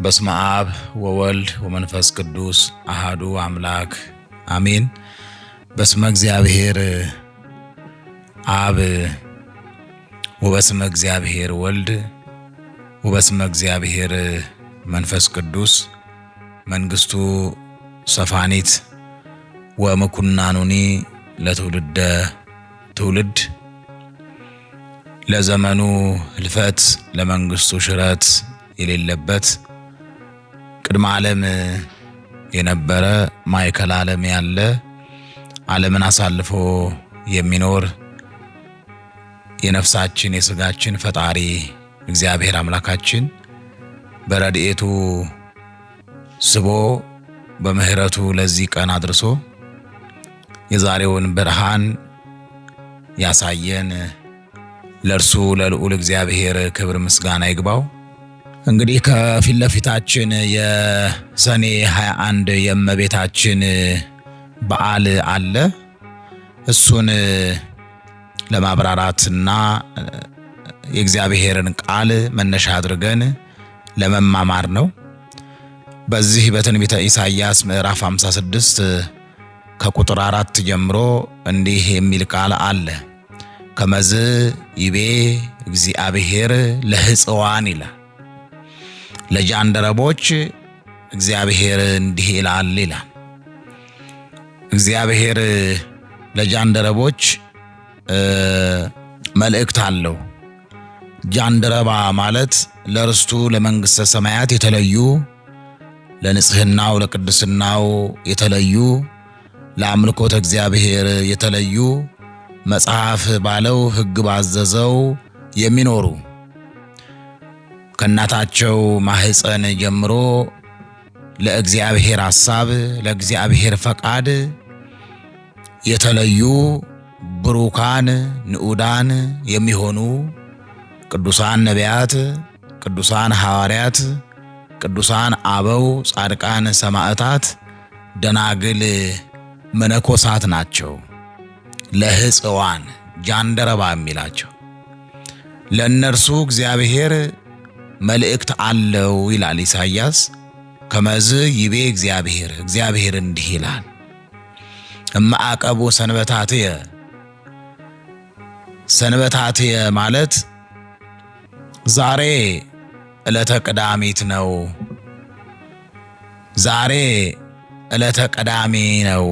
በስመ አብ ወወልድ ወመንፈስ ቅዱስ አሐዱ አምላክ አሜን። በስመ እግዚአብሔር አብ ወበስመ እግዚአብሔር ወልድ ወበስመ እግዚአብሔር መንፈስ ቅዱስ መንግስቱ ሰፋኒት ወመኩናኑኒ ለትውልደ ትውልድ ለዘመኑ ህልፈት ለመንግስቱ ሽረት የሌለበት ቅድመ ዓለም የነበረ ማዕከለ ዓለም ያለ ዓለምን አሳልፎ የሚኖር የነፍሳችን የሥጋችን ፈጣሪ እግዚአብሔር አምላካችን በረድኤቱ ስቦ በምህረቱ ለዚህ ቀን አድርሶ የዛሬውን ብርሃን ያሳየን ለእርሱ ለልዑል እግዚአብሔር ክብር ምስጋና ይግባው። እንግዲህ ከፊት ለፊታችን የሰኔ 21 የእመቤታችን በዓል አለ። እሱን ለማብራራትና የእግዚአብሔርን ቃል መነሻ አድርገን ለመማማር ነው። በዚህ በትንቢተ ኢሳይያስ ምዕራፍ 56 ከቁጥር 4 ጀምሮ እንዲህ የሚል ቃል አለ። ከመዝ ይቤ እግዚአብሔር ለሕፅዋን ይላል። ለጃንደረቦች እግዚአብሔር እንዲህ ይላል ይላል። እግዚአብሔር ለጃንደረቦች መልእክት አለው። ጃንደረባ ማለት ለርስቱ ለመንግሥተ ሰማያት የተለዩ ለንጽህናው ለቅድስናው የተለዩ ለአምልኮተ እግዚአብሔር የተለዩ መጽሐፍ ባለው ሕግ ባዘዘው የሚኖሩ ከእናታቸው ማህፀን ጀምሮ ለእግዚአብሔር ሐሳብ ለእግዚአብሔር ፈቃድ የተለዩ ብሩካን ንዑዳን የሚሆኑ ቅዱሳን ነቢያት፣ ቅዱሳን ሐዋርያት፣ ቅዱሳን አበው፣ ጻድቃን፣ ሰማዕታት፣ ደናግል፣ መነኮሳት ናቸው። ለሕፅዋን ጃንደረባ የሚላቸው ለእነርሱ እግዚአብሔር መልእክት አለው ይላል ኢሳይያስ። ከመዝ ይቤ እግዚአብሔር እንዲህ ይላል። እማዕቀቡ ሰንበታትየ ሰንበታትየ ማለት ዛሬ ዕለተ ቀዳሚት ነው፣ ዛሬ ዕለተ ቀዳሚ ነው፣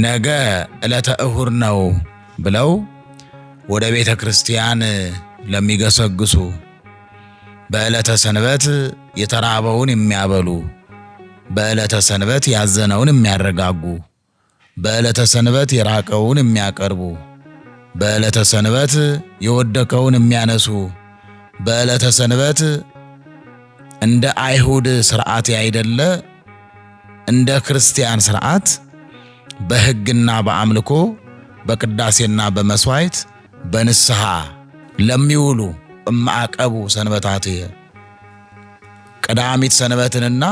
ነገ ዕለተ እሁድ ነው ብለው ወደ ቤተ ክርስቲያን ለሚገሰግሱ በዕለተ ሰንበት የተራበውን የሚያበሉ፣ በዕለተ ሰንበት ያዘነውን የሚያረጋጉ፣ በዕለተ ሰንበት የራቀውን የሚያቀርቡ፣ በዕለተ ሰንበት የወደቀውን የሚያነሱ፣ በዕለተ ሰንበት እንደ አይሁድ ሥርዓት ያይደለ እንደ ክርስቲያን ሥርዓት በሕግና በአምልኮ በቅዳሴና በመስዋዕት በንስሐ ለሚውሉ እማዕቀቡ ሰንበታትየ ቀዳሚት ሰንበትንና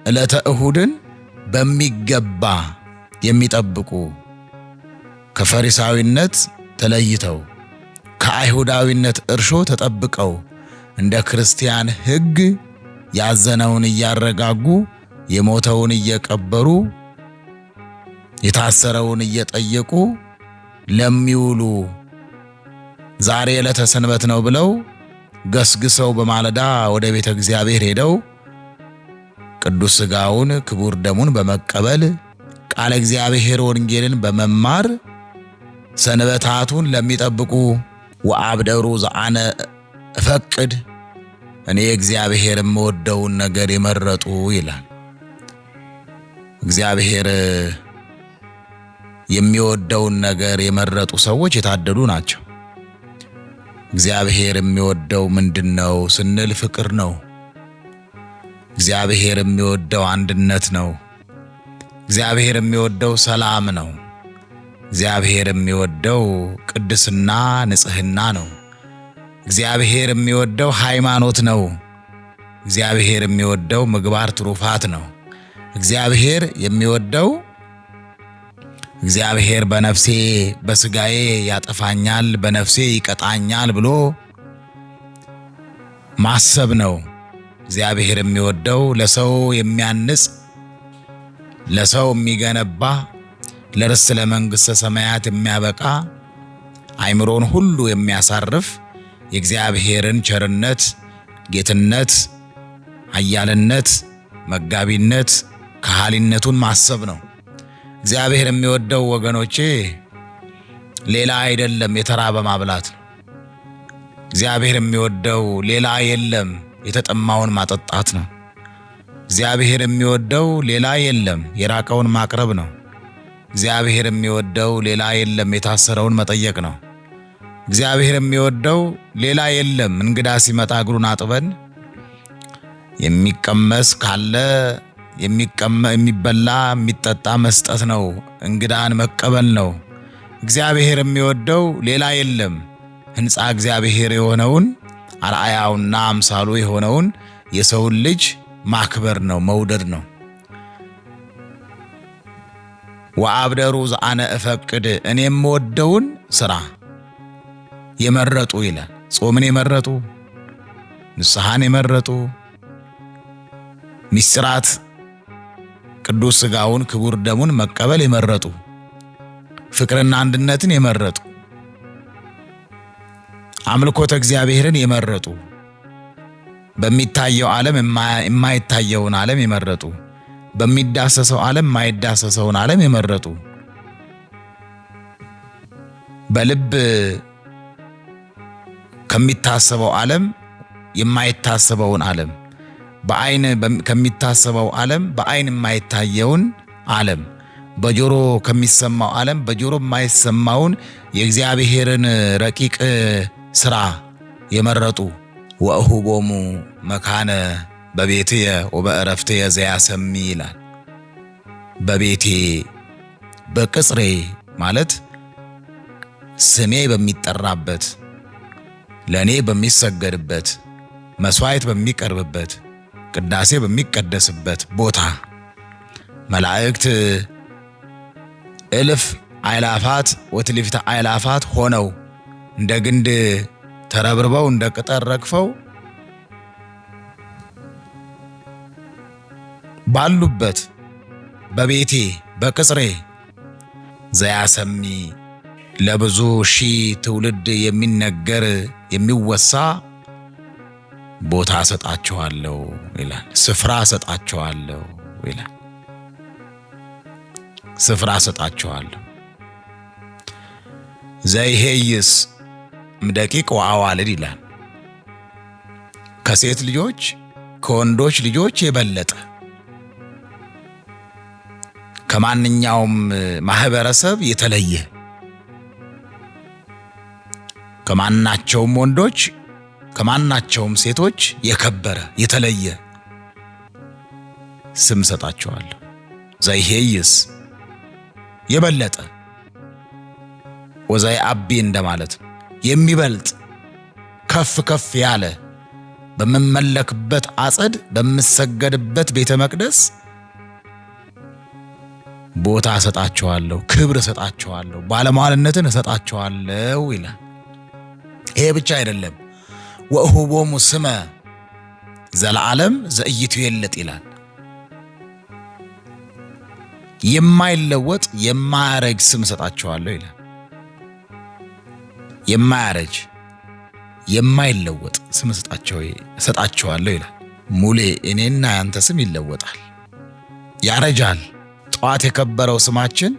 ዕለተ እሁድን በሚገባ የሚጠብቁ ከፈሪሳዊነት ተለይተው ከአይሁዳዊነት እርሾ ተጠብቀው እንደ ክርስቲያን ሕግ ያዘነውን እያረጋጉ የሞተውን እየቀበሩ የታሰረውን እየጠየቁ ለሚውሉ ዛሬ ዕለተ ሰንበት ነው ብለው ገስግሰው በማለዳ ወደ ቤተ እግዚአብሔር ሄደው ቅዱስ ሥጋውን ክቡር ደሙን በመቀበል ቃለ እግዚአብሔር ወንጌልን በመማር ሰንበታቱን ለሚጠብቁ ወአብደሩ ዘአነ እፈቅድ እኔ እግዚአብሔር የምወደውን ነገር የመረጡ ይላል። እግዚአብሔር የሚወደውን ነገር የመረጡ ሰዎች የታደሉ ናቸው። እግዚአብሔር የሚወደው ምንድነው ስንል ፍቅር ነው። እግዚአብሔር የሚወደው አንድነት ነው። እግዚአብሔር የሚወደው ሰላም ነው። እግዚአብሔር የሚወደው ቅድስና ንጽህና ነው። እግዚአብሔር የሚወደው ሃይማኖት ነው። እግዚአብሔር የሚወደው ምግባር ትሩፋት ነው። እግዚአብሔር የሚወደው እግዚአብሔር በነፍሴ በስጋዬ ያጠፋኛል፣ በነፍሴ ይቀጣኛል ብሎ ማሰብ ነው። እግዚአብሔር የሚወደው ለሰው የሚያንጽ፣ ለሰው የሚገነባ፣ ለርስት ለመንግሥተ ሰማያት የሚያበቃ፣ አእምሮን ሁሉ የሚያሳርፍ የእግዚአብሔርን ቸርነት፣ ጌትነት፣ ኃያልነት፣ መጋቢነት፣ ከሃሊነቱን ማሰብ ነው። እግዚአብሔር የሚወደው ወገኖቼ ሌላ አይደለም፣ የተራበ ማብላት ነው። እግዚአብሔር የሚወደው ሌላ የለም፣ የተጠማውን ማጠጣት ነው። እግዚአብሔር የሚወደው ሌላ የለም፣ የራቀውን ማቅረብ ነው። እግዚአብሔር የሚወደው ሌላ የለም፣ የታሰረውን መጠየቅ ነው። እግዚአብሔር የሚወደው ሌላ የለም፣ እንግዳ ሲመጣ እግሩን አጥበን የሚቀመስ ካለ የሚበላ የሚጠጣ መስጠት ነው። እንግዳን መቀበል ነው። እግዚአብሔር የሚወደው ሌላ የለም፣ ሕንፃ እግዚአብሔር የሆነውን አርአያውና አምሳሉ የሆነውን የሰውን ልጅ ማክበር ነው፣ መውደድ ነው። ወአብደሩ ዘአነ እፈቅድ እኔ የምወደውን ሥራ የመረጡ ይላል። ጾምን የመረጡ፣ ንስሐን የመረጡ፣ ምስጢራት ቅዱስ ሥጋውን ክቡር ደሙን መቀበል የመረጡ፣ ፍቅርና አንድነትን የመረጡ፣ አምልኮተ እግዚአብሔርን የመረጡ፣ በሚታየው ዓለም የማይታየውን ዓለም የመረጡ፣ በሚዳሰሰው ዓለም የማይዳሰሰውን ዓለም የመረጡ፣ በልብ ከሚታሰበው ዓለም የማይታሰበውን ዓለም፣ በዓይን ከሚታሰበው ዓለም በዓይን የማይታየውን ዓለም፣ በጆሮ ከሚሰማው ዓለም በጆሮ የማይሰማውን የእግዚአብሔርን ረቂቅ ሥራ የመረጡ ወእሁቦሙ መካነ በቤትየ ወበዕረፍትየ ዘያሰሚ ይላል። በቤቴ በቅጽሬ ማለት ስሜ በሚጠራበት፣ ለእኔ በሚሰገድበት፣ መሥዋዕት በሚቀርብበት፣ ቅዳሴ በሚቀደስበት ቦታ መላእክት እልፍ አእላፋት ወትልፍተ አእላፋት ሆነው እንደ ግንድ ተረብርበው እንደ ቅጠል ረግፈው ባሉበት በቤቴ በቅጽሬ ዘያሰሚ ለብዙ ሺህ ትውልድ የሚነገር የሚወሳ ቦታ ሰጣቸዋለሁ ይላል። ስፍራ ሰጣቸዋለሁ ይላል። ስፍራ ሰጣቸዋለሁ። ዘይሄይስ እምደቂቅ ወአዋልድ ይላል። ከሴት ልጆች ከወንዶች ልጆች የበለጠ ከማንኛውም ማህበረሰብ የተለየ ከማናቸውም ወንዶች ከማናቸውም ሴቶች የከበረ የተለየ ስም ሰጣቸዋለሁ። ዘይሄይስ የበለጠ ወዛይ አቢ እንደማለት የሚበልጥ ከፍ ከፍ ያለ በመመለክበት አጸድ በምሰገድበት ቤተ መቅደስ ቦታ ሰጣቸዋለሁ፣ ክብር ሰጣቸዋለሁ፣ ባለሟልነትን ሰጣቸዋለሁ ይላል። ይሄ ብቻ አይደለም። ወእሁቦሙ ስመ ዘለዓለም ዘኢይትዌለጥ ይላል። የማይለወጥ የማያረጅ ስም ሰጣቸዋለሁ ይላል። የማያረጅ የማይለወጥ ስም ሰጣቸዋለሁ ይላል። ሙሌ እኔና ያንተ ስም ይለወጣል፣ ያረጃል። ጠዋት የከበረው ስማችን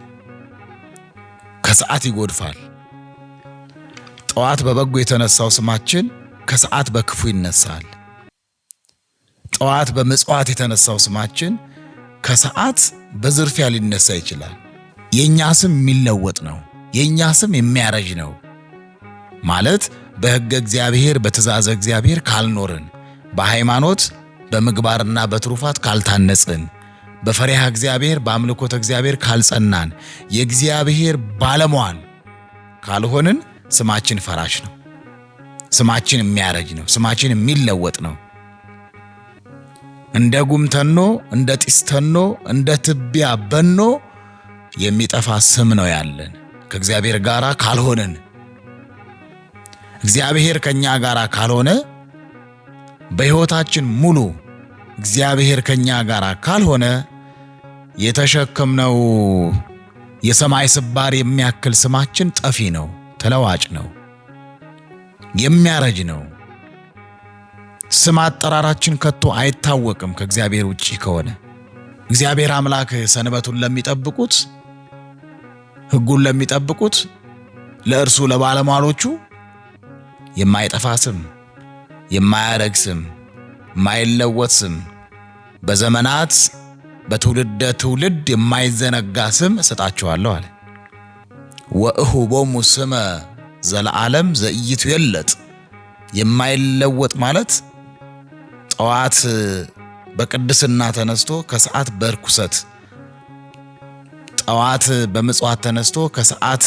ከሰዓት ይጎድፋል። ጠዋት በበጎ የተነሳው ስማችን ከሰዓት በክፉ ይነሳል። ጠዋት በምጽዋት የተነሳው ስማችን ከሰዓት በዝርፊያ ሊነሳ ይችላል። የኛ ስም የሚለወጥ ነው። የኛ ስም የሚያረጅ ነው ማለት በሕገ እግዚአብሔር በትእዛዘ እግዚአብሔር ካልኖርን፣ በሃይማኖት በምግባርና በትሩፋት ካልታነጽን፣ በፈሪሃ እግዚአብሔር በአምልኮተ እግዚአብሔር ካልጸናን፣ የእግዚአብሔር ባለሟል ካልሆንን ስማችን ፈራሽ ነው። ስማችን የሚያረጅ ነው። ስማችን የሚለወጥ ነው። እንደ ጉም ተኖ እንደ ጢስ ተኖ እንደ ትቢያ በኖ የሚጠፋ ስም ነው ያለን ከእግዚአብሔር ጋር ካልሆነን። እግዚአብሔር ከኛ ጋር ካልሆነ በሕይወታችን ሙሉ እግዚአብሔር ከኛ ጋር ካልሆነ የተሸከምነው የሰማይ ስባር የሚያክል ስማችን ጠፊ ነው፣ ተለዋጭ ነው፣ የሚያረጅ ነው። ስም አጠራራችን ከቶ አይታወቅም ከእግዚአብሔር ውጪ ከሆነ። እግዚአብሔር አምላክ ሰንበቱን ለሚጠብቁት ሕጉን ለሚጠብቁት ለእርሱ ለባለሟሎቹ የማይጠፋ ስም፣ የማያረግ ስም፣ የማይለወጥ ስም፣ በዘመናት በትውልደ ትውልድ የማይዘነጋ ስም እሰጣቸዋለሁ አለ። ወእሁቦሙ ስመ ዘለዓለም ዘኢይትዌለጥ። የማይለወጥ ማለት ጠዋት በቅድስና ተነስቶ ከሰዓት በርኩሰት፣ ጠዋት በምጽዋት ተነስቶ ከሰዓት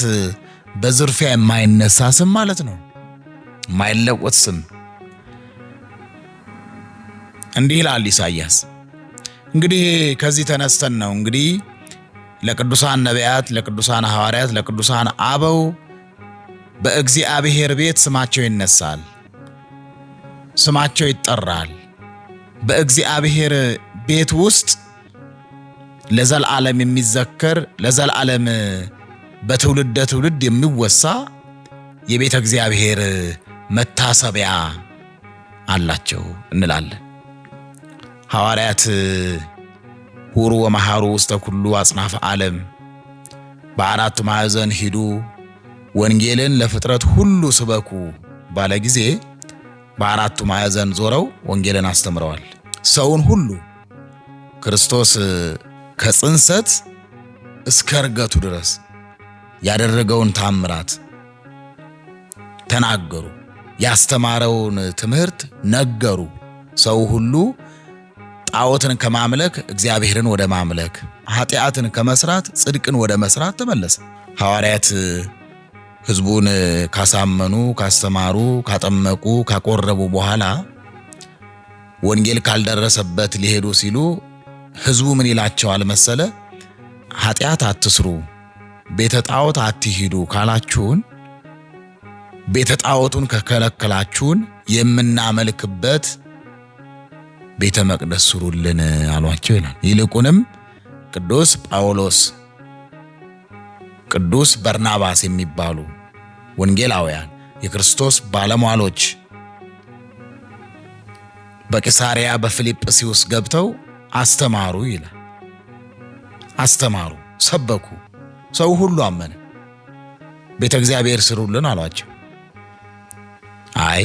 በዝርፊያ የማይነሳ ስም ማለት ነው። የማይለወጥ ስም። እንዲህ ይላል ኢሳይያስ። እንግዲህ ከዚህ ተነስተን ነው እንግዲህ ለቅዱሳን ነቢያት፣ ለቅዱሳን ሐዋርያት፣ ለቅዱሳን አበው በእግዚአብሔር ቤት ስማቸው ይነሳል፣ ስማቸው ይጠራል። በእግዚአብሔር ቤት ውስጥ ለዘላለም የሚዘከር ለዘላለም በትውልደ ትውልድ የሚወሳ የቤተ እግዚአብሔር መታሰቢያ አላቸው እንላለን። ሐዋርያት ሁሩ ወመሃሩ ውስተ ኩሉ አጽናፈ ዓለም፣ በአራቱ ማዕዘን ሂዱ ወንጌልን ለፍጥረት ሁሉ ስበኩ ባለ ጊዜ በአራቱ ማዕዘን ዞረው ወንጌልን አስተምረዋል። ሰውን ሁሉ ክርስቶስ ከጽንሰት እስከ ዕርገቱ ድረስ ያደረገውን ታምራት ተናገሩ፣ ያስተማረውን ትምህርት ነገሩ። ሰው ሁሉ ጣዖትን ከማምለክ እግዚአብሔርን ወደ ማምለክ፣ ኃጢአትን ከመስራት ጽድቅን ወደ መስራት ተመለሰ። ሐዋርያት ሕዝቡን ካሳመኑ፣ ካስተማሩ፣ ካጠመቁ፣ ካቆረቡ በኋላ ወንጌል ካልደረሰበት ሊሄዱ ሲሉ ሕዝቡ ምን ይላቸዋል መሰለ? ኃጢአት አትስሩ፣ ቤተ ጣዖት አትሂዱ ካላችሁን፣ ቤተ ጣዖቱን ከከለከላችሁን የምናመልክበት ቤተ መቅደስ ስሩልን አሏቸው ይላል። ይልቁንም ቅዱስ ጳውሎስ፣ ቅዱስ በርናባስ የሚባሉ ወንጌላውያን የክርስቶስ ባለሟሎች በቂሳሪያ በፊልጵስዩስ ገብተው አስተማሩ ይላል። አስተማሩ፣ ሰበኩ፣ ሰው ሁሉ አመነ። ቤተ እግዚአብሔር ስሩልን አሏቸው። አይ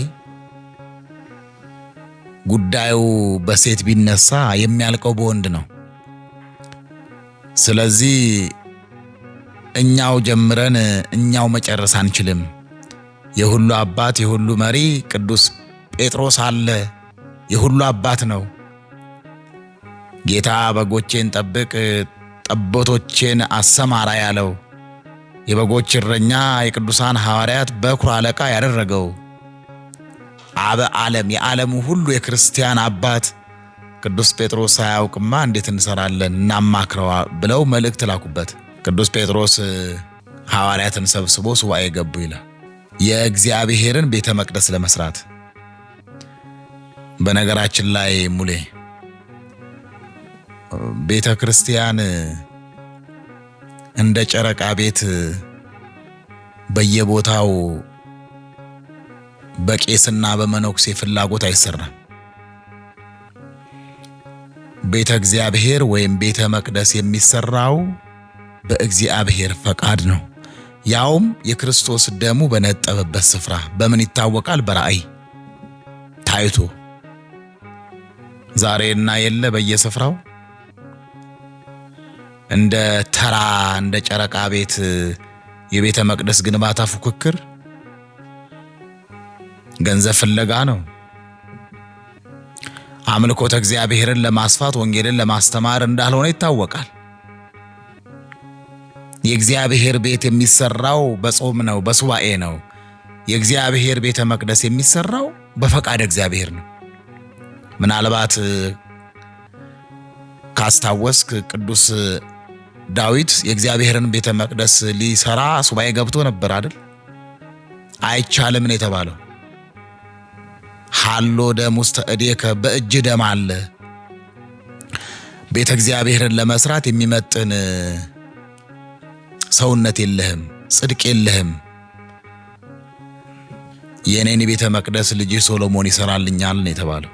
ጉዳዩ በሴት ቢነሳ የሚያልቀው በወንድ ነው። ስለዚህ እኛው ጀምረን እኛው መጨረስ አንችልም። የሁሉ አባት የሁሉ መሪ ቅዱስ ጴጥሮስ አለ። የሁሉ አባት ነው። ጌታ በጎቼን ጠብቅ፣ ጠቦቶቼን አሰማራ ያለው የበጎች እረኛ የቅዱሳን ሐዋርያት በኩር አለቃ ያደረገው አበ ዓለም የዓለሙ ሁሉ የክርስቲያን አባት ቅዱስ ጴጥሮስ ሳያውቅማ እንዴት እንሰራለን እናማክረዋ ብለው መልእክት ላኩበት። ቅዱስ ጴጥሮስ ሐዋርያትን ሰብስቦ ሱባኤ ገቡ ይላል። የእግዚአብሔርን ቤተ መቅደስ ለመስራት። በነገራችን ላይ ሙሌ ቤተ ክርስቲያን እንደ ጨረቃ ቤት በየቦታው በቄስና በመነኩሴ ፍላጎት አይሰራም። ቤተ እግዚአብሔር ወይም ቤተ መቅደስ የሚሰራው በእግዚአብሔር ፈቃድ ነው። ያውም የክርስቶስ ደሙ በነጠበበት ስፍራ በምን ይታወቃል? በራእይ ታይቶ። ዛሬና የለ በየስፍራው እንደ ተራ እንደ ጨረቃ ቤት የቤተ መቅደስ ግንባታ ፉክክር ገንዘብ ፍለጋ ነው። አምልኮተ እግዚአብሔርን ለማስፋት ወንጌልን ለማስተማር እንዳልሆነ ይታወቃል። የእግዚአብሔር ቤት የሚሰራው በጾም ነው፣ በሱባኤ ነው። የእግዚአብሔር ቤተ መቅደስ የሚሰራው በፈቃድ እግዚአብሔር ነው። ምናልባት ካስታወስክ ቅዱስ ዳዊት የእግዚአብሔርን ቤተ መቅደስ ሊሰራ ሱባኤ ገብቶ ነበር አይደል? አይቻልም ነው የተባለው። ሐሎ ደም ውስተ እዴከ በእጅ ደም አለ። ቤተ እግዚአብሔርን ለመስራት የሚመጥን ሰውነት የለህም፣ ጽድቅ የለህም። የኔን ቤተ መቅደስ ልጅ ሶሎሞን ይሰራልኛል ነው የተባለው።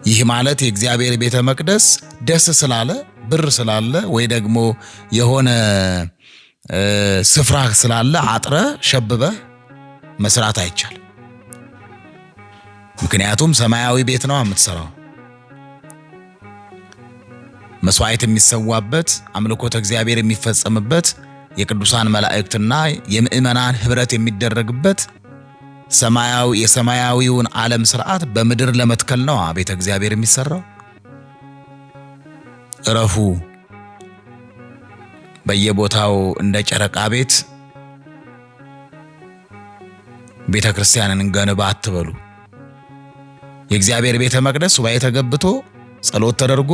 ይህ ማለት የእግዚአብሔር ቤተ መቅደስ ደስ ስላለ ብር ስላለ ወይ ደግሞ የሆነ ስፍራ ስላለ አጥረ ሸብበ መስራት አይቻልም። ምክንያቱም ሰማያዊ ቤት ነው የምትሰራው። መስዋዕት የሚሰዋበት አምልኮተ እግዚአብሔር የሚፈጸምበት የቅዱሳን መላእክትና የምእመናን ህብረት የሚደረግበት የሰማያዊውን ዓለም ስርዓት በምድር ለመትከል ነው ቤተ እግዚአብሔር የሚሰራው። እረፉ። በየቦታው እንደ ጨረቃ ቤት ቤተ ክርስቲያንን እንገንባ አትበሉ። የእግዚአብሔር ቤተ መቅደስ ሱባኤ ተገብቶ ጸሎት ተደርጎ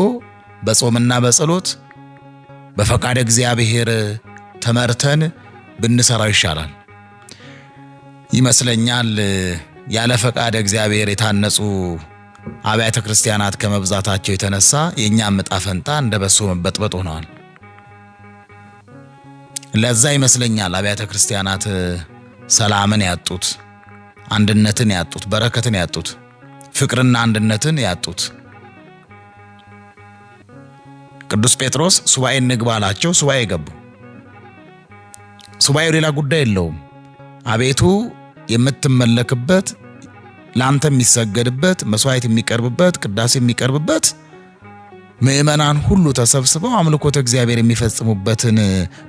በጾምና በጸሎት በፈቃድ እግዚአብሔር ተመርተን ብንሰራው ይሻላል ይመስለኛል። ያለ ፈቃድ እግዚአብሔር የታነጹ አብያተ ክርስቲያናት ከመብዛታቸው የተነሳ የኛም ዕጣ ፈንታ እንደ በሶ መበጥበጥ ሆነዋል። ለዛ ይመስለኛል አብያተ ክርስቲያናት ሰላምን ያጡት፣ አንድነትን ያጡት፣ በረከትን ያጡት፣ ፍቅርና አንድነትን ያጡት። ቅዱስ ጴጥሮስ ሱባኤ እንግባ አላቸው። ሱባኤ ገቡ። ሱባኤው ሌላ ጉዳይ የለውም። አቤቱ የምትመለክበት፣ ላንተ የሚሰገድበት፣ መስዋዕት የሚቀርብበት፣ ቅዳሴ የሚቀርብበት፣ ምእመናን ሁሉ ተሰብስበው አምልኮተ እግዚአብሔር የሚፈጽሙበትን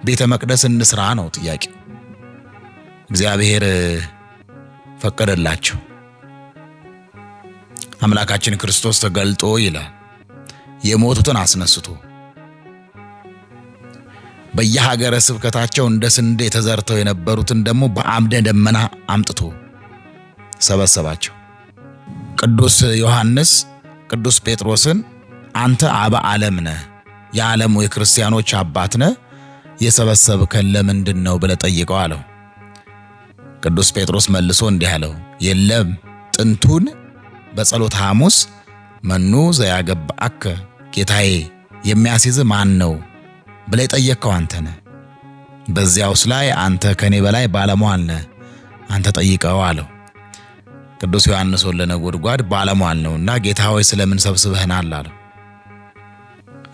ቤተ መቅደስ እንስራ ነው ጥያቄው። እግዚአብሔር ፈቀደላቸው። አምላካችን ክርስቶስ ተገልጦ ይላል የሞቱትን አስነስቶ በየሀገረ ስብከታቸው እንደ ስንዴ ተዘርተው የነበሩትን ደግሞ በአምደ ደመና አምጥቶ ሰበሰባቸው። ቅዱስ ዮሐንስ ቅዱስ ጴጥሮስን አንተ አበ ዓለም ነህ፣ የዓለሙ የክርስቲያኖች አባት ነህ፣ የሰበሰብከን ለምንድን ነው ብለህ ጠይቀው አለው። ቅዱስ ጴጥሮስ መልሶ እንዲህ አለው፣ የለም ጥንቱን በጸሎተ ሐሙስ መኑ ዘያገብአከ፣ ጌታዬ የሚያስይዝ ማን ነው ብለህ ጠየቅከው አንተ ነህ። በዚያውስ ላይ አንተ ከኔ በላይ ባለሟል ነህ፣ አንተ ጠይቀው አለው። ቅዱስ ዮሐንስ ወልደ ነጎድጓድ ባለሟል ነውና ጌታ ሆይ ስለምን ሰብስበህናል አለው።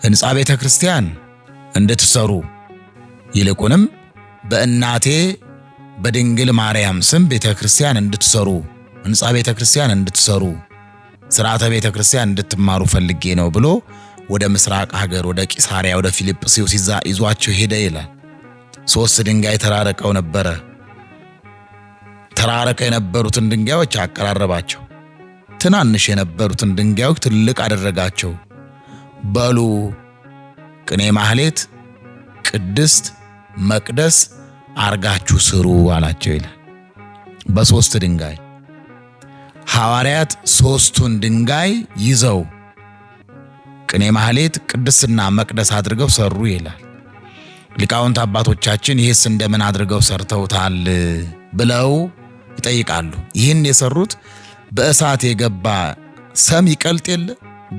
ሕንጻ ቤተ ክርስቲያን እንድትሰሩ ይልቁንም በእናቴ በድንግል ማርያም ስም ቤተ ክርስቲያን እንድትሰሩ፣ ሕንጻ ቤተ ክርስቲያን እንድትሰሩ፣ ሥርዓተ ቤተ ክርስቲያን እንድትማሩ ፈልጌ ነው ብሎ ወደ ምስራቅ ሀገር ወደ ቂሳሪያ ወደ ፊልጵስዩስ ይዟቸው ሄደ ይላል። 3 ድንጋይ ተራረቀው ነበረ። ተራረቀ የነበሩትን ድንጋዮች አቀራረባቸው፣ ትናንሽ የነበሩትን ድንጋዮች ትልቅ አደረጋቸው። በሉ ቅኔ ማህሌት፣ ቅድስት፣ መቅደስ አርጋችሁ ስሩ አላቸው ይላል። በ3 ድንጋይ ሐዋርያት 3ቱን ድንጋይ ይዘው ቅኔ ማህሌት፣ ቅድስና መቅደስ አድርገው ሰሩ ይላል። ሊቃውንት አባቶቻችን ይህስ እንደምን አድርገው ሰርተውታል ብለው ይጠይቃሉ። ይህን የሰሩት በእሳት የገባ ሰም ይቀልጥ የለ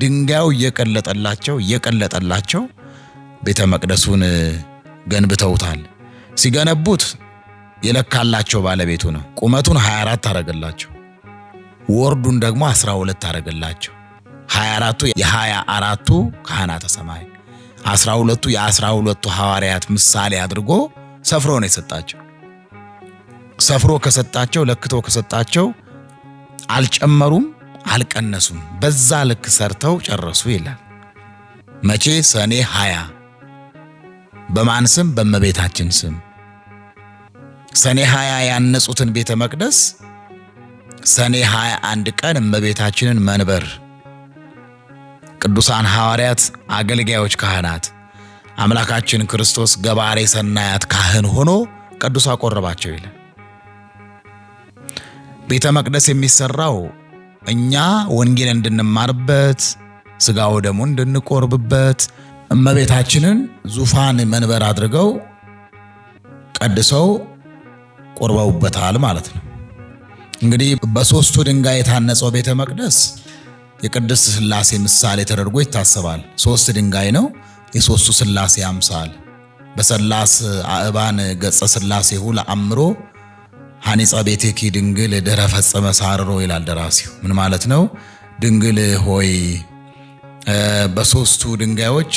ድንጋዩ እየቀለጠላቸው ቤተ መቅደሱን ገንብተውታል። ሲገነቡት የለካላቸው ባለቤቱ ነው። ቁመቱን 24 አረገላቸው፣ ወርዱን ደግሞ 12 አረገላቸው። 24ቱ የ24ቱ ካህናተ ሰማይ፣ 12ቱ የ12ቱ ሐዋርያት ምሳሌ አድርጎ ሰፍሮ ነው የሰጣቸው። ሰፍሮ ከሰጣቸው ለክቶ ከሰጣቸው አልጨመሩም አልቀነሱም፣ በዛ ልክ ሰርተው ጨረሱ ይላል። መቼ? ሰኔ 20 በማን ስም? በእመቤታችን ስም። ሰኔ 20 ያነጹትን ቤተ መቅደስ ሰኔ 21 ቀን እመቤታችንን መንበር ቅዱሳን ሐዋርያት አገልጋዮች ካህናት አምላካችን ክርስቶስ ገባሬ ሰናያት ካህን ሆኖ ቅዱስ አቆረባቸው ይላል። ቤተ መቅደስ የሚሰራው እኛ ወንጌል እንድንማርበት፣ ሥጋው ደሙን እንድንቆርብበት፣ እመቤታችንን ዙፋን መንበር አድርገው ቀድሰው ቆርበውበታል ማለት ነው። እንግዲህ በሶስቱ ድንጋይ የታነጸው ቤተ መቅደስ የቅድስት ሥላሴ ምሳሌ ተደርጎ ይታሰባል። ሶስት ድንጋይ ነው፣ የሶስቱ ሥላሴ አምሳል። በሰላስ አእባን ገጸ ሥላሴሁ ለአምሮ ሐኒጸ ቤቴኪ ድንግል ድኅረ ፈጸመ ሳርሮ ይላል ደራሲው። ምን ማለት ነው? ድንግል ሆይ በሶስቱ ድንጋዮች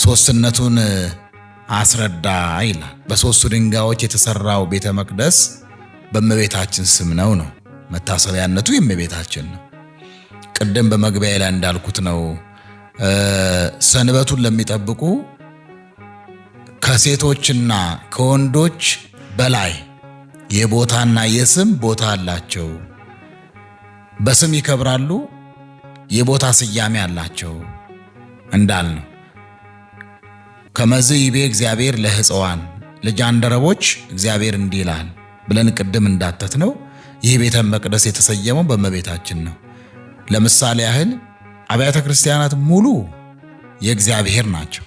ሶስትነቱን አስረዳ ይላል። በሶስቱ ድንጋዮች የተሰራው ቤተ መቅደስ በእመቤታችን ስም ነው። መታሰቢያነቱ የእመቤታችን ነው። ቅድም በመግቢያ ላይ እንዳልኩት ነው። ሰንበቱን ለሚጠብቁ ከሴቶችና ከወንዶች በላይ የቦታና የስም ቦታ አላቸው። በስም ይከብራሉ፣ የቦታ ስያሜ አላቸው እንዳልነው ከመዝ ይቤ እግዚአብሔር ለሕፅዋን ለጃንደረቦች እግዚአብሔር እንዲህ ይላል ብለን ቅድም እንዳተት ነው። ይህ ቤተ መቅደስ የተሰየመው በእመቤታችን ነው። ለምሳሌ ያህል አብያተ ክርስቲያናት ሙሉ የእግዚአብሔር ናቸው።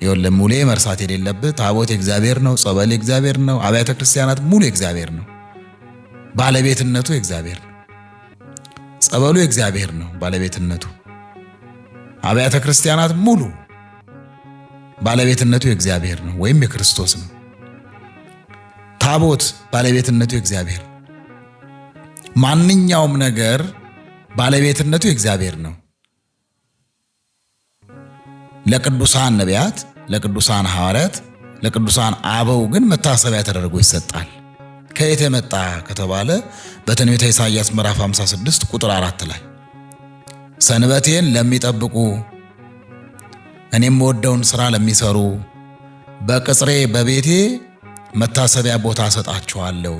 ይኸውልህ ሙሌ መርሳት የሌለብህ ታቦት የእግዚአብሔር ነው፣ ጸበል የእግዚአብሔር ነው። አብያተ ክርስቲያናት ሙሉ የእግዚአብሔር ነው፣ ባለቤትነቱ የእግዚአብሔር ነው። ጸበሉ የእግዚአብሔር ነው ባለቤትነቱ። አብያተ ክርስቲያናት ሙሉ ባለቤትነቱ የእግዚአብሔር ነው ወይም የክርስቶስ ነው። ታቦት ባለቤትነቱ የእግዚአብሔር፣ ማንኛውም ነገር ባለቤትነቱ የእግዚአብሔር ነው። ለቅዱሳን ነቢያት፣ ለቅዱሳን ሐዋርያት፣ ለቅዱሳን አበው ግን መታሰቢያ ተደርጎ ይሰጣል። ከየት የመጣ ከተባለ በትንቢተ ኢሳይያስ ምዕራፍ 56 ቁጥር 4 ላይ ሰንበቴን ለሚጠብቁ እኔም ወደውን ሥራ ለሚሰሩ በቅጽሬ በቤቴ መታሰቢያ ቦታ ሰጣቸዋለሁ፣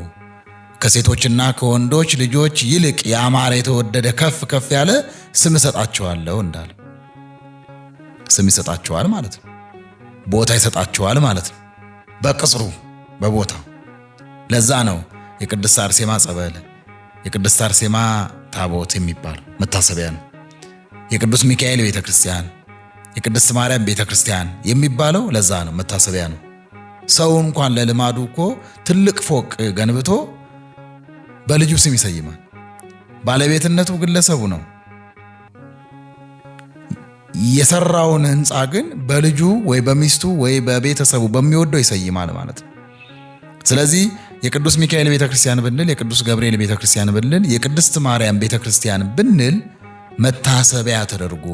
ከሴቶችና ከወንዶች ልጆች ይልቅ ያማረ የተወደደ ከፍ ከፍ ያለ ስም ሰጣቸዋለሁ እንዳለ ስም ይሰጣቸዋል ማለት ነው። ቦታ ይሰጣቸዋል ማለት ነው። በቅጽሩ በቦታው። ለዛ ነው የቅድስት አርሴማ ጸበል፣ የቅድስት አርሴማ ታቦት የሚባል መታሰቢያ ነው። የቅዱስ ሚካኤል ቤተክርስቲያን፣ የቅድስት ማርያም ቤተክርስቲያን የሚባለው ለዛ ነው፣ መታሰቢያ ነው። ሰው እንኳን ለልማዱ እኮ ትልቅ ፎቅ ገንብቶ በልጁ ስም ይሰይማል። ባለቤትነቱ ግለሰቡ ነው። የሰራውን ህንፃ ግን በልጁ ወይ በሚስቱ ወይ በቤተሰቡ በሚወደው ይሰይማል ማለት ነው። ስለዚህ የቅዱስ ሚካኤል ቤተክርስቲያን ብንል፣ የቅዱስ ገብርኤል ቤተክርስቲያን ብንል፣ የቅድስት ማርያም ቤተክርስቲያን ብንል መታሰቢያ ተደርጎ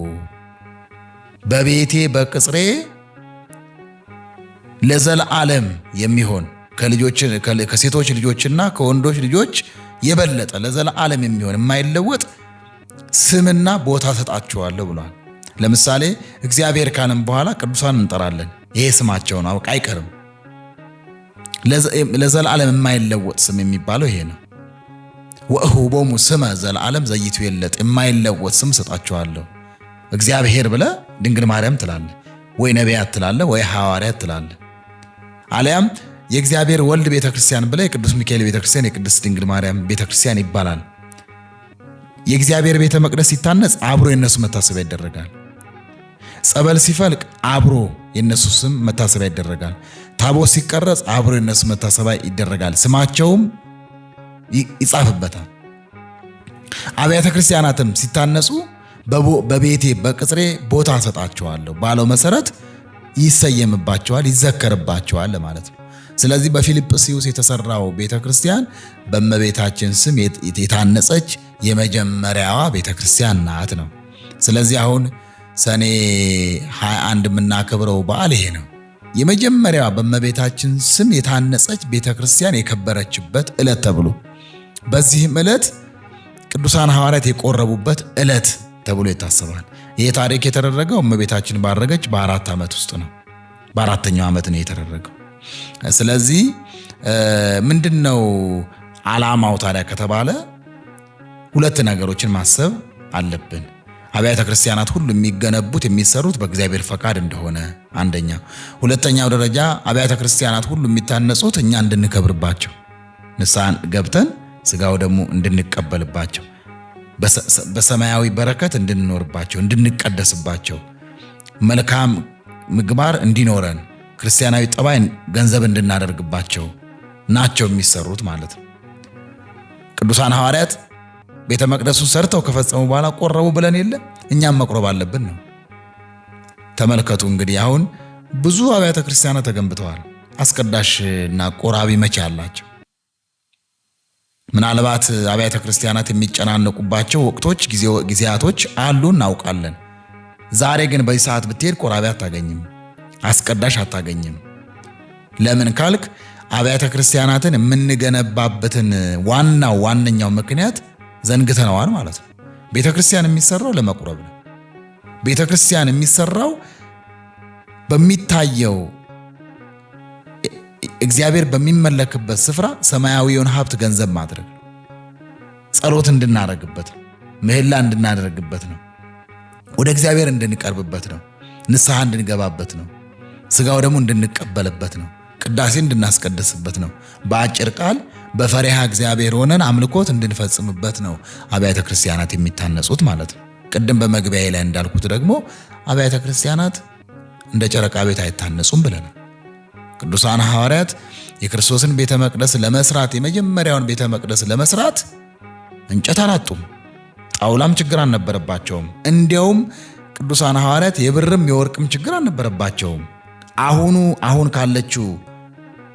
በቤቴ በቅጽሬ ለዘላለም የሚሆን ከሴቶች ልጆችና ከወንዶች ልጆች የበለጠ ለዘላለም የሚሆን የማይለወጥ ስምና ቦታ ሰጣቸዋለሁ ብሏል። ለምሳሌ እግዚአብሔር ካልን በኋላ ቅዱሳን እንጠራለን። ይሄ ስማቸው ነው፣ አይቀርም። ለዘላለም የማይለወጥ ስም የሚባለው ይሄ ነው። ወእሁቦሙ ስመ ዘላለም ዘይትዌለጥ፣ የማይለወጥ ስም ሰጣቸዋለሁ። እግዚአብሔር ብለህ ድንግል ማርያም ትላለህ፣ ወይ ነቢያት ትላለህ፣ ወይ ሐዋርያት ትላለህ። አሊያም የእግዚአብሔር ወልድ ቤተክርስቲያን ብለህ የቅዱስ ሚካኤል ቤተክርስቲያን፣ የቅድስት ድንግል ማርያም ቤተክርስቲያን ይባላል። የእግዚአብሔር ቤተ መቅደስ ሲታነጽ አብሮ የነሱ መታሰቢያ ይደረጋል። ጸበል ሲፈልቅ አብሮ የነሱ ስም መታሰቢያ ይደረጋል። ታቦት ሲቀረጽ አብሮ የነሱ መታሰቢያ ይደረጋል። ስማቸውም ይጻፍበታል። አብያተ ክርስቲያናትም ሲታነጹ በቤቴ በቅጽሬ ቦታ ሰጣቸዋለሁ ባለው መሰረት ይሰየምባቸዋል፣ ይዘከርባቸዋል ማለት ነው። ስለዚህ በፊልጵስዩስ የተሰራው ቤተክርስቲያን በእመቤታችን ስም የታነጸች የመጀመሪያዋ ቤተክርስቲያን ናት ነው። ስለዚህ አሁን ሰኔ 21 የምናከብረው በዓል ይሄ ነው። የመጀመሪያዋ በእመቤታችን ስም የታነጸች ቤተክርስቲያን የከበረችበት ዕለት ተብሎ፣ በዚህም ዕለት ቅዱሳን ሐዋርያት የቆረቡበት ዕለት ተብሎ ይታሰባል። ይህ ታሪክ የተደረገው እመቤታችን ባረገች በ4 ዓመት ውስጥ ነው። በ4ኛው ዓመት ነው የተደረገው። ስለዚህ ምንድነው ዓላማው ታዲያ ከተባለ ሁለት ነገሮችን ማሰብ አለብን። አብያተ ክርስቲያናት ሁሉ የሚገነቡት የሚሰሩት በእግዚአብሔር ፈቃድ እንደሆነ አንደኛ፣ ሁለተኛው ደረጃ አብያተ ክርስቲያናት ሁሉ የሚታነጹት እኛ እንድንከብርባቸው፣ ንስሐን ገብተን ስጋው ደግሞ እንድንቀበልባቸው፣ በሰማያዊ በረከት እንድንኖርባቸው፣ እንድንቀደስባቸው፣ መልካም ምግባር እንዲኖረን ክርስቲያናዊ ጠባይ ገንዘብ እንድናደርግባቸው ናቸው የሚሰሩት ማለት ነው። ቅዱሳን ሐዋርያት ቤተ መቅደሱን ሰርተው ከፈጸሙ በኋላ ቆረቡ ብለን የለ እኛም መቁረብ አለብን ነው። ተመልከቱ እንግዲህ አሁን ብዙ አብያተ ክርስቲያናት ተገንብተዋል። አስቀዳሽና ቆራቢ መቼ አላቸው? ምናልባት አብያተ ክርስቲያናት የሚጨናነቁባቸው ወቅቶች ጊዜያቶች አሉ እናውቃለን። ዛሬ ግን በዚህ ሰዓት ብትሄድ ቆራቢ አታገኝም፣ አስቀዳሽ አታገኝም። ለምን ካልክ አብያተ ክርስቲያናትን የምንገነባበትን ዋነኛው ምክንያት ዘንግተነዋል ማለት ነው። ቤተ ክርስቲያን የሚሰራው ለመቁረብ ነው። ቤተ ክርስቲያን የሚሰራው በሚታየው እግዚአብሔር በሚመለክበት ስፍራ ሰማያዊውን ሀብት ገንዘብ ማድረግ፣ ጸሎት እንድናደርግበት ነው፣ ምህላ እንድናደርግበት ነው፣ ወደ እግዚአብሔር እንድንቀርብበት ነው፣ ንስሐ እንድንገባበት ነው፣ ስጋው ደግሞ እንድንቀበልበት ነው፣ ቅዳሴ እንድናስቀድስበት ነው። በአጭር ቃል በፈሪሃ እግዚአብሔር ሆነን አምልኮት እንድንፈጽምበት ነው አብያተ ክርስቲያናት የሚታነጹት ማለት ነው። ቅድም በመግቢያዬ ላይ እንዳልኩት ደግሞ አብያተ ክርስቲያናት እንደ ጨረቃ ቤት አይታነጹም ብለናል። ቅዱሳን ሐዋርያት የክርስቶስን ቤተ መቅደስ ለመስራት የመጀመሪያውን ቤተ መቅደስ ለመስራት እንጨት አላጡም፣ ጣውላም ችግር አልነበረባቸውም። እንዲያውም ቅዱሳን ሐዋርያት የብርም የወርቅም ችግር አልነበረባቸውም። አሁን ካለችው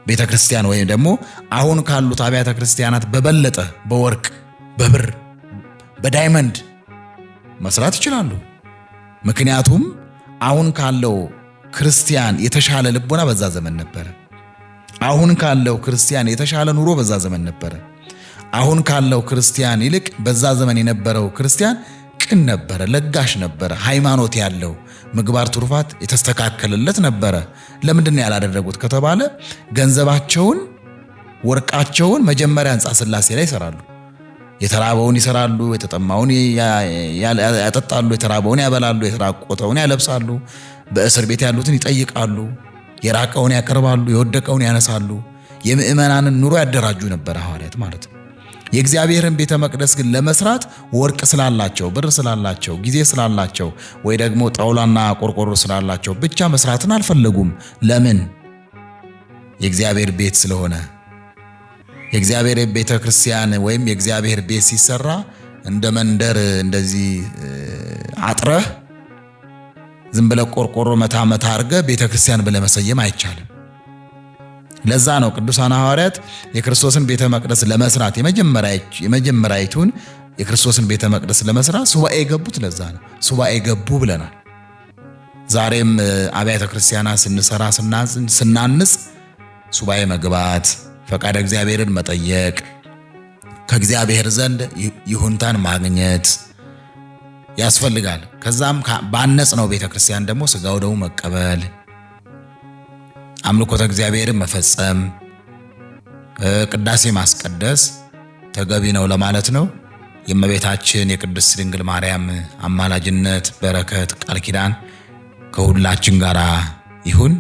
ቤተ ክርስቲያን ወይም ደግሞ አሁን ካሉት አብያተ ክርስቲያናት በበለጠ በወርቅ በብር በዳይመንድ መስራት ይችላሉ። ምክንያቱም አሁን ካለው ክርስቲያን የተሻለ ልቦና በዛ ዘመን ነበረ። አሁን ካለው ክርስቲያን የተሻለ ኑሮ በዛ ዘመን ነበረ። አሁን ካለው ክርስቲያን ይልቅ በዛ ዘመን የነበረው ክርስቲያን ቅን ነበረ፣ ለጋሽ ነበረ፣ ሃይማኖት ያለው ምግባር ትሩፋት የተስተካከለለት ነበረ። ለምንድን ነው ያላደረጉት ከተባለ ገንዘባቸውን ወርቃቸውን መጀመሪያ ሕንፃ ሥላሴ ላይ ይሰራሉ። የተራበውን ይሰራሉ፣ የተጠማውን ያጠጣሉ፣ የተራበውን ያበላሉ፣ የተራቆተውን ያለብሳሉ፣ በእስር ቤት ያሉትን ይጠይቃሉ፣ የራቀውን ያቀርባሉ፣ የወደቀውን ያነሳሉ። የምእመናንን ኑሮ ያደራጁ ነበር ሐዋርያት ማለት ነው። የእግዚአብሔርን ቤተ መቅደስ ግን ለመስራት ወርቅ ስላላቸው፣ ብር ስላላቸው፣ ጊዜ ስላላቸው ወይ ደግሞ ጣውላና ቆርቆሮ ስላላቸው ብቻ መስራትን አልፈለጉም። ለምን? የእግዚአብሔር ቤት ስለሆነ። የእግዚአብሔር ቤተ ክርስቲያን ወይም የእግዚአብሔር ቤት ሲሰራ እንደ መንደር እንደዚህ አጥረህ ዝም ብለህ ቆርቆሮ መታ አድርገህ ቤተ ክርስቲያን ብለህ መሰየም አይቻልም። ለዛ ነው ቅዱሳን ሐዋርያት የክርስቶስን ቤተ መቅደስ ለመስራት የመጀመሪያይቱን የክርስቶስን ቤተ መቅደስ ለመስራት ሱባኤ ገቡት። ለዛ ነው ሱባኤ ገቡ ብለናል። ዛሬም አብያተ ክርስቲያናት ስንሰራ ስናንጽ ሱባኤ መግባት፣ ፈቃደ እግዚአብሔርን መጠየቅ፣ ከእግዚአብሔር ዘንድ ይሁንታን ማግኘት ያስፈልጋል። ከዛም ባነጽ ነው ቤተ ክርስቲያን ደግሞ ስጋው ደሙ መቀበል፣ አምልኮተ እግዚአብሔርን መፈጸም፣ ቅዳሴ ማስቀደስ ተገቢ ነው ለማለት ነው። የእመቤታችን የቅድስት ድንግል ማርያም አማላጅነት፣ በረከት፣ ቃል ኪዳን ከሁላችን ጋር ይሁን።